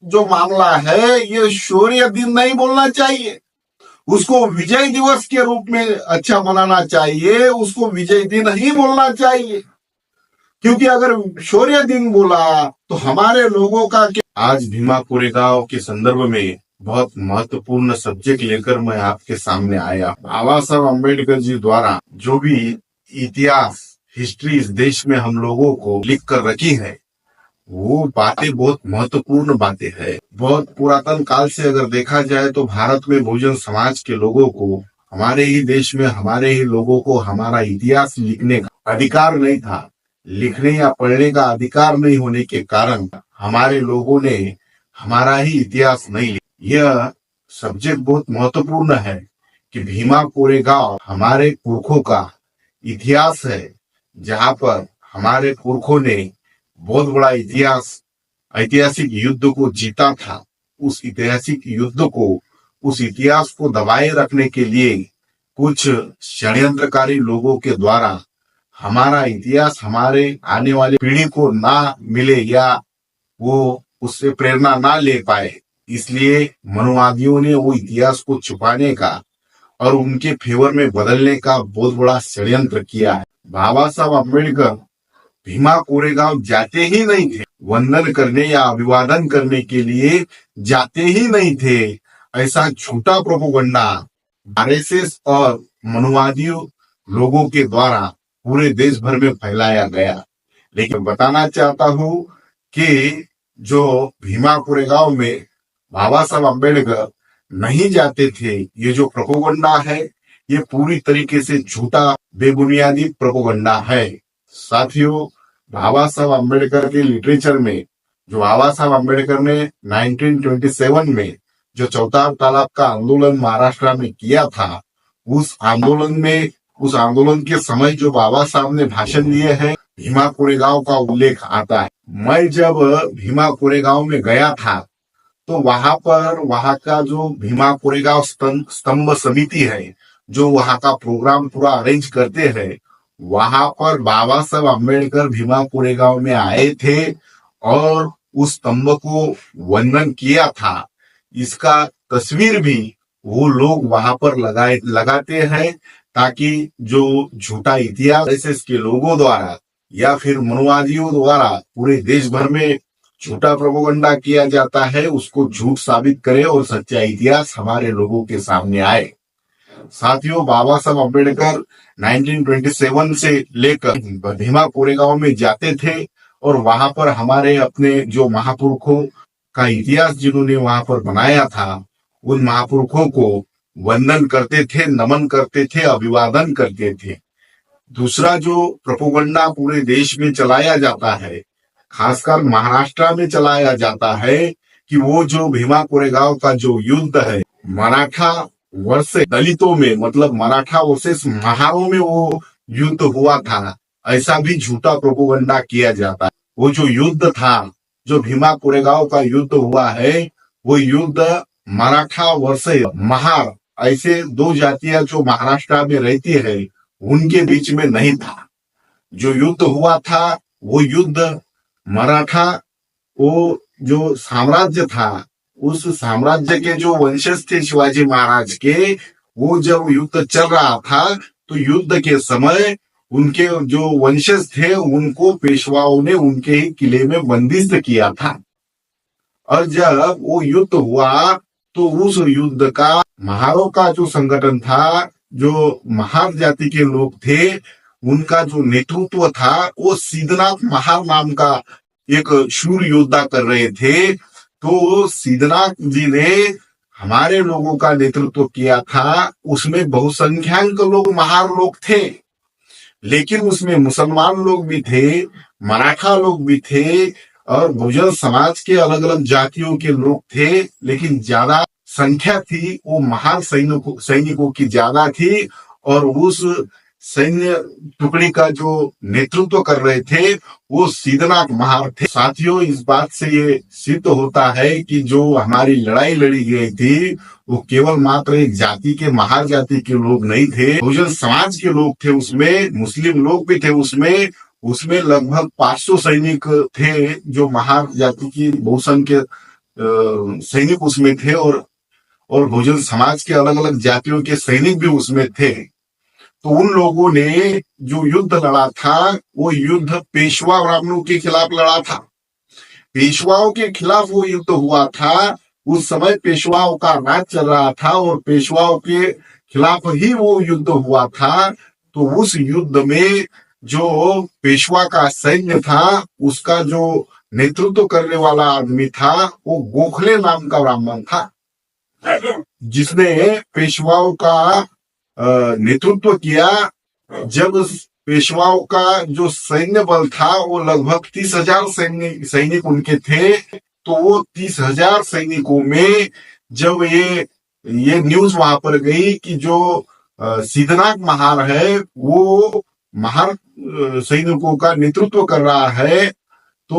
जो मामला है ये शौर्य दिन नहीं बोलना चाहिए, उसको विजय दिवस के रूप में अच्छा मनाना चाहिए, उसको विजय दिन ही बोलना चाहिए। क्योंकि अगर शौर्य दिन बोला तो हमारे लोगों का क्या। आज भीमा कोरेगांव के संदर्भ में बहुत महत्वपूर्ण सब्जेक्ट लेकर मैं आपके सामने आया। बाबा साहब अम्बेडकर जी द्वारा जो भी इतिहास हिस्ट्री इस देश में हम लोगों को लिख कर रखी है, वो बातें बहुत महत्वपूर्ण बातें हैं। बहुत पुरातन काल से अगर देखा जाए तो भारत में बहुजन समाज के लोगों को, हमारे ही देश में हमारे ही लोगों को हमारा इतिहास लिखने का अधिकार नहीं था। लिखने या पढ़ने का अधिकार नहीं होने के कारण हमारे लोगों ने हमारा ही इतिहास नहीं लिखा। यह सब्जेक्ट बहुत महत्वपूर्ण है कि भीमा कोरेगांव हमारे पुरखों का इतिहास है, जहाँ पर हमारे पुरखों ने बहुत बड़ा ऐतिहासिक युद्ध को जीता था। उस ऐतिहासिक युद्ध को, उस इतिहास को दबाए रखने के लिए कुछ षड्यंत्रकारी लोगों के द्वारा हमारा इतिहास हमारे आने वाली पीढ़ी को ना मिले या वो उससे प्रेरणा ना ले पाए, इसलिए मनुवादियों ने वो इतिहास को छुपाने का और उनके फेवर में बदलने का बहुत बड़ा षड्यंत्र किया है। बाबा साहब अम्बेडकर भीमा कोरेगांव जाते ही नहीं थे, वंदन करने या अभिवादन करने के लिए जाते ही नहीं थे। ऐसा झूठा प्रोपोगंडा आरएसएस और मनुवादियों लोगों के द्वारा पूरे देश भर में फैलाया गया। लेकिन बताना चाहता हूं कि जो भीमा कोरेगांव में बाबा साहब अम्बेडकर नहीं जाते थे, ये जो प्रोपोगंडा है ये पूरी तरीके से झूठा बेबुनियादी प्रोपोगंडा है। साथियों, बाबा साहब अम्बेडकर के लिटरेचर में जो बाबा साहब अम्बेडकर ने 1927 में जो चौताल तालाब का आंदोलन महाराष्ट्र में किया था, उस आंदोलन के समय जो बाबा साहब ने भाषण दिए हैं, भीमा कोरेगांव का उल्लेख आता है। मैं जब भीमा कोरेगांव में गया था तो वहां का जो भीमा कोरेगांव स्तंभ समिति है, जो वहां का प्रोग्राम पूरा अरेंज करते हैं, वहां पर बाबा साहब अम्बेडकर भीमा कोरेगांव में आए थे और उस स्तंभ को वंदन किया था। इसका तस्वीर भी वो लोग वहां पर लगाते हैं ताकि जो झूठा इतिहास एसएस के लोगों द्वारा या फिर मनुवादियों द्वारा पूरे देश भर में झूठा प्रोपोगंडा किया जाता है, उसको झूठ साबित करे और सच्चा इतिहास हमारे लोगों के सामने आए। साथियों, बाबा साहब अम्बेडकर 1927 से लेकर भीमा कोरेगांव में जाते थे और वहां पर हमारे अपने जो महापुरुषों का इतिहास जिन्होंने वहां पर बनाया था, उन महापुरुषों को वंदन करते थे, नमन करते थे, अभिवादन करते थे। दूसरा जो प्रोपोगंडा पूरे देश में चलाया जाता है, खासकर महाराष्ट्र में चलाया जाता है, कि वो जो भीमा कोरेगांव का जो युद्ध है मराठा वर्सेस दलितों में, मतलब मराठा वर्सेस महारों में वो युद्ध हुआ था, ऐसा भी झूठा प्रोपोगंडा किया जाता है। वो जो युद्ध था, जो भीमा कोरेगांव का युद्ध हुआ है, वो युद्ध मराठा वर्सेस महार, ऐसे दो जातियां जो महाराष्ट्र में रहती है, उनके बीच में नहीं था। जो युद्ध हुआ था वो युद्ध मराठा, वो जो साम्राज्य था, उस साम्राज्य के जो वंशज थे शिवाजी महाराज के, वो जब युद्ध चल रहा था तो युद्ध के समय उनके जो वंशज थे उनको पेशवाओं ने उनके ही किले में बंदिश किया था। और जब वो युद्ध हुआ तो उस युद्ध का महारों का जो संगठन था, जो महार जाति के लोग थे, उनका जो नेतृत्व था वो सिद्धनाथ महार नाम का एक शूर योद्धा कर रहे थे। तो सिद्धनाथ जी ने हमारे लोगों का नेतृत्व किया था। उसमें बहुसंख्यक लोग महार लोग थे, लेकिन उसमें मुसलमान लोग भी थे, मराठा लोग भी थे और बहुजन समाज के अलग अलग जातियों के लोग थे, लेकिन ज्यादा संख्या थी वो महार सैनिकों की ज्यादा थी। और उस सैन्य टुकड़ी का जो नेतृत्व कर रहे थे वो सिद्धनाथ महार थे। साथियों, इस बात से ये सिद्ध होता है कि जो हमारी लड़ाई लड़ी गई थी वो केवल मात्र एक जाति के, महार जाति के लोग नहीं थे, बहुजन समाज के लोग थे, उसमें मुस्लिम लोग भी थे। उसमें लगभग 500 सैनिक थे जो महार जाति की बहुसंख्यक सैनिक उसमें थे, और बहुजन समाज के अलग अलग जातियों के सैनिक भी उसमें थे। तो उन लोगों ने जो युद्ध लड़ा था वो युद्ध पेशवा ब्राह्मणों के खिलाफ लड़ा था। पेशवाओं के खिलाफ वो युद्ध हुआ था। उस समय पेशवाओं का राज चल रहा था और पेशवाओं के खिलाफ ही वो युद्ध हुआ था। तो उस युद्ध में जो पेशवा का सैन्य था उसका जो नेतृत्व करने वाला आदमी था वो गोखले नाम का ब्राह्मण था, जिसने पेशवाओं का नेतृत्व किया। जब पेशवाओं का जो सैन्य बल था वो लगभग 30,000 सैनिक उनके थे। तो वो 30,000 सैनिकों में जब ये न्यूज वहां पर गई कि जो सिद्धनाथ महार है वो महार सैनिकों का नेतृत्व कर रहा है, तो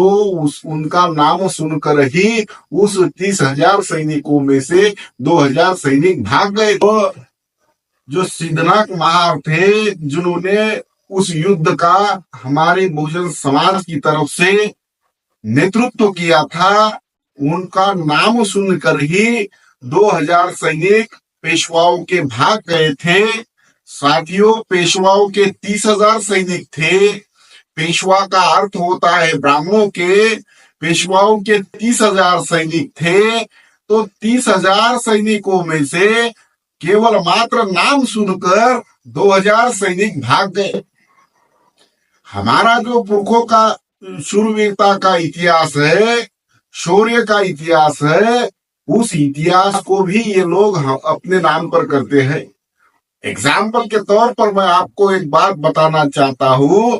उनका नाम सुनकर ही उस 30,000 सैनिकों में से 2,000 सैनिक भाग गए। तो जो सिद्धनाथ महार थे जिन्होंने उस युद्ध का हमारे बहुजन समाज की तरफ से नेतृत्व किया था, उनका नाम सुनकर ही 2,000 सैनिक पेशवाओं के भाग गए थे। साथियों, पेशवाओं के 30,000 सैनिक थे। पेशवा का अर्थ होता है ब्राह्मणों के। पेशवाओं के 30,000 सैनिक थे। तो 30,000 सैनिकों में से केवल मात्र नाम सुनकर 2,000 सैनिक भाग गए। हमारा जो पुरखों का शूरवीरता का इतिहास है, शौर्य का इतिहास है, उस इतिहास को भी ये लोग अपने नाम पर करते हैं। एग्जाम्पल के तौर पर मैं आपको एक बात बताना चाहता हूं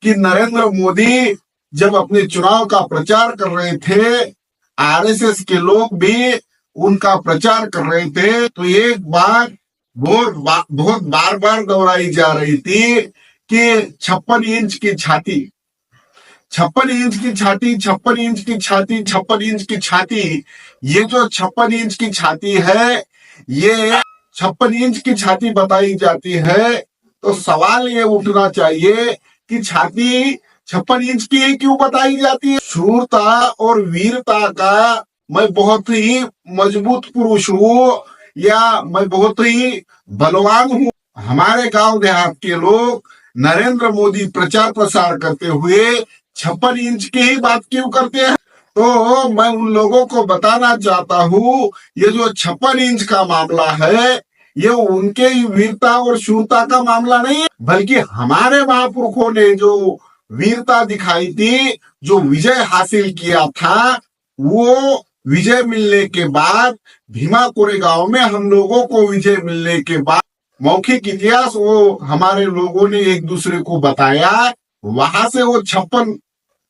कि नरेंद्र मोदी जब अपने चुनाव का प्रचार कर रहे थे, आरएसएस के लोग भी उनका प्रचार कर रहे थे, तो एक बात बहुत बार बार दोहराई जा रही थी कि 56 इंच की छाती, 56 इंच की छाती, 56 इंच की छाती, 56 इंच की छाती। ये जो 56 इंच की छाती है, ये 56 इंच की छाती बताई जाती है। तो सवाल ये उठना चाहिए कि छाती 56 इंच की क्यों बताई जाती है? शूरता और वीरता का मैं बहुत ही मजबूत पुरुष हूँ या मैं बहुत ही बलवान हूँ। हमारे गांव देहात के लोग नरेंद्र मोदी प्रचार प्रसार करते हुए 56 इंच की ही बात क्यों करते हैं? तो मैं उन लोगों को बताना चाहता हूँ, ये जो 56 इंच का मामला है, ये उनके वीरता और शूरता का मामला नहीं है, बल्कि हमारे महापुरुषों ने जो वीरता दिखाई थी, जो विजय हासिल किया था, वो विजय मिलने के बाद भीमा कोरेगांव में हम लोगों को विजय मिलने के बाद मौखिक इतिहास वो हमारे लोगों ने एक दूसरे को बताया। वहां से वो 56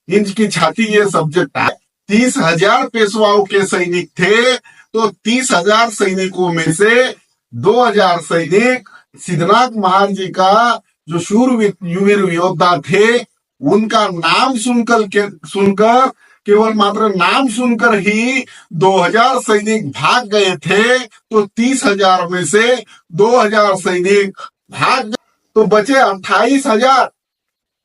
इंच की छाती ये सब्जेक्ट आया। 30,000 पेशवाओं के सैनिक थे। तो 30,000 सैनिकों में से 2,000 सैनिक सिद्धनाथ महार जी का जो शूरवीर योद्धा थे, उनका नाम सुनकर केवल मात्र नाम सुनकर ही 2,000 सैनिक भाग गए थे। तो 30,000 में से 2,000 सैनिक भाग गए, तो बचे 28,000।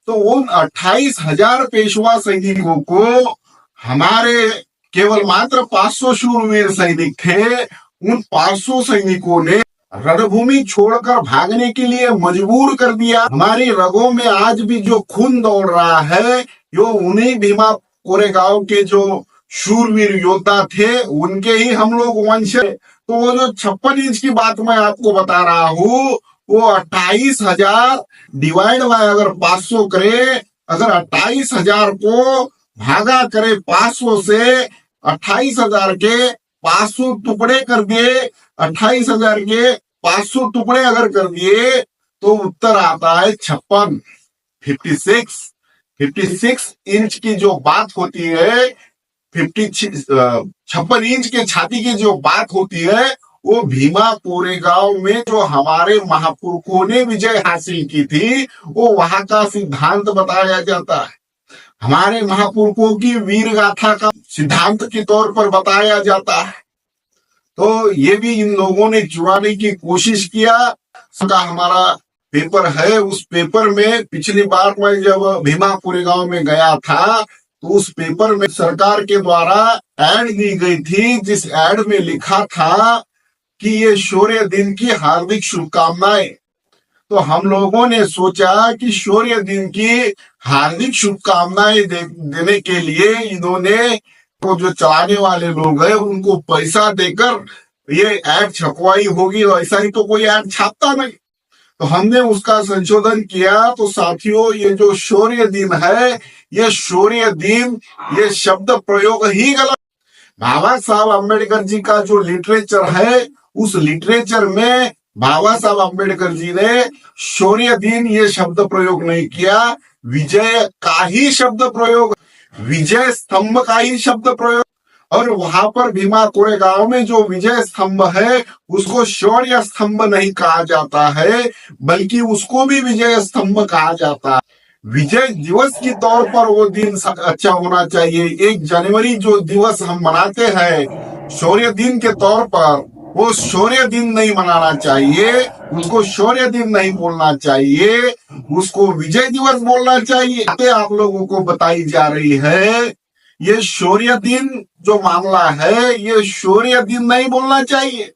तो उन 28,000 पेशवा सैनिकों को हमारे केवल मात्र 500 शूरवीर सैनिक थे। उन 500 सैनिकों ने रणभूमि छोड़कर भागने के लिए मजबूर कर दिया। हमारी रगों में आज भी जो खून दौड़ रहा है, यो उन्हीं भीमा कोरेगांव के जो शूरवीर योद्धा थे, उनके ही हम लोग वंश है। तो वो जो 56 इंच की बात मैं आपको बता रहा हूँ, वो 28,000 डिवाइड बाय अगर 500 करे, अगर 28,000 को भागा करे 500 से, 28,000 के 500 टुकड़े कर दिए, 28,000 के 500 टुकड़े अगर कर दिए, तो उत्तर आता है 56 इंच की जो बात होती है, 56 इंच के छाती की जो बात होती है, वो भीमा कोरेगांव में जो हमारे महापुरुषों ने विजय हासिल की थी, वो वहां का सिद्धांत बताया जाता है। हमारे महापुरुषों की वीर गाथा का सिद्धांत के तौर पर बताया जाता है। तो ये भी इन लोगों ने चुराने की कोशिश किया। उसका हमारा पेपर है, उस पेपर में पिछली बार मैं जब भीमा कोरेगांव में गया था, तो उस पेपर में सरकार के द्वारा एड दी गई थी, जिस एड में लिखा था कि ये शौर्य दिन की हार्दिक शुभकामनाएं। तो हम लोगों ने सोचा कि शौर्य दिन की हार्दिक शुभकामनाएं देने के लिए इन्होंने वो जो चलाने वाले लोग हैं उनको पैसा देकर ये ऐड छपवाई होगी। ऐसा ही तो कोई ऐड छापता नहीं। तो हमने उसका संशोधन किया। तो साथियों, ये जो शौर्य दिन है, ये शौर्य दिन, ये शब्द प्रयोग ही गलत। बाबा साहब अम्बेडकर जी का जो लिटरेचर है, उस लिटरेचर में बाबा साहब अम्बेडकर जी ने शौर्य दिन ये शब्द प्रयोग नहीं किया, विजय का ही शब्द प्रयोग, विजय स्तंभ का ही शब्द प्रयोग। और वहां पर भीमा कोरेगांव में जो विजय स्तंभ है उसको शौर्य स्तंभ नहीं कहा जाता है, बल्कि उसको भी विजय स्तंभ कहा जाता है। विजय दिवस के तौर पर वो दिन अच्छा होना चाहिए। 1 जनवरी जो दिवस हम मनाते हैं शौर्य दिन के तौर पर, वो शौर्य दिन नहीं मनाना चाहिए, उसको शौर्य दिन नहीं बोलना चाहिए, उसको विजय दिवस बोलना चाहिए। आप लोगों को बताई जा रही है ये शौर्य दिन जो मामला है, ये शौर्य दिन नहीं बोलना चाहिए,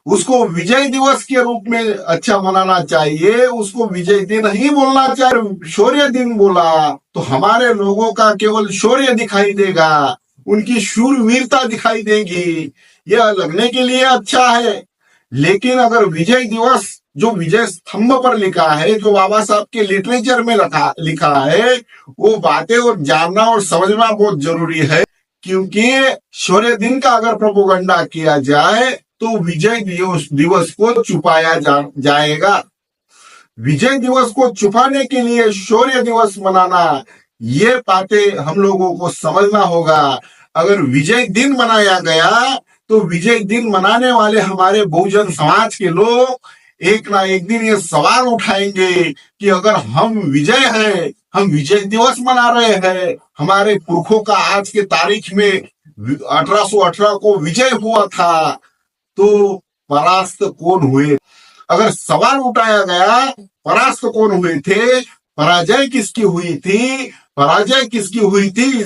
उसको विजय दिवस के रूप में अच्छा मनाना चाहिए, उसको विजय दिन ही बोलना चाहिए। शौर्य दिन बोला तो हमारे लोगों का केवल शौर्य दिखाई देगा, उनकी शूरवीरता दिखाई देगी, यह लगने के लिए अच्छा है। लेकिन अगर विजय दिवस जो विजय स्तंभ पर लिखा है, जो बाबा साहब के लिटरेचर में लिखा है, वो बातें और जानना और समझना बहुत जरूरी है। क्योंकि शौर्य दिन का अगर प्रोपोगंडा किया जाए तो विजय दिवस को छुपाया जाएगा। विजय दिवस को छुपाने के लिए शौर्य दिवस मनाना, ये बातें हम लोगों को समझना होगा। अगर विजय दिन मनाया गया तो विजय दिन मनाने वाले हमारे बहुजन समाज के लोग एक ना एक दिन ये सवाल उठाएंगे कि अगर हम विजय हैं, हम विजय दिवस मना रहे हैं, हमारे पुरखों का आज के तारीख में 1818 को विजय हुआ था, तो परास्त कौन हुए? अगर सवाल उठाया गया परास्त कौन हुए थे, पराजय किसकी हुई थी, पराजय किसकी हुई थी,